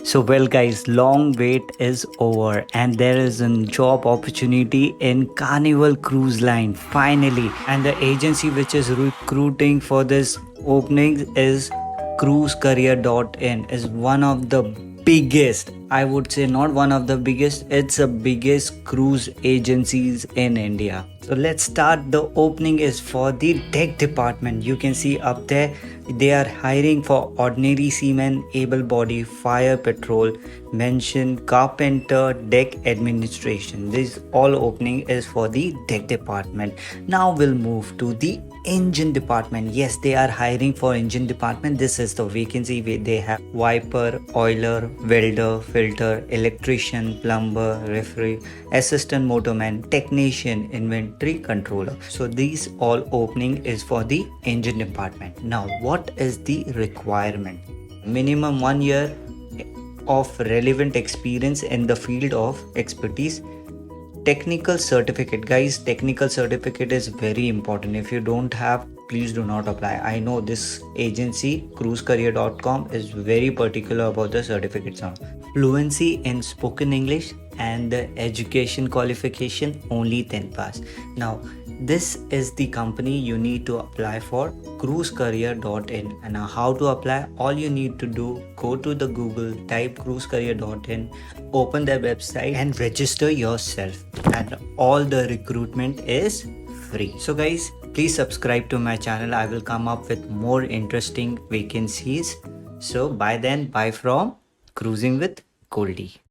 So, well, guys, long wait is over, and there is a job opportunity in Carnival Cruise Line finally. And the agency which is recruiting for this opening is cruisecareer.in, is one of the biggest, I would say not one of the biggest, it's the biggest cruise agencies in India. So let's start. The opening is for the deck department. You can see up there they are hiring for ordinary seamen, able body, fire patrol, mention, carpenter, deck administration. This all opening is for the deck department. Now we'll move to the engine department. Yes, they are hiring for engine department. This is the vacancy where they have wiper, oiler, welder, filter, electrician, plumber, referee, assistant motorman, technician, inventory controller. So these all opening is for the engine department. Now what is the requirement? Minimum 1 year of relevant experience in the field of expertise. Technical certificate, guys, technical certificate is very important. If you don't have, please do not apply. I know this agency cruisecareer.com is very particular about the certificates. Fluency in spoken English and the education qualification only 10 pass. Now this is the company you need to apply for, cruisecareer.in. And now how to apply? All you need to do, go to the Google, type cruisecareer.in, open their website and register yourself, and all the recruitment is free. So guys, please subscribe to my channel. I will come up with more interesting vacancies. So by then, bye from Cruising with Goldy.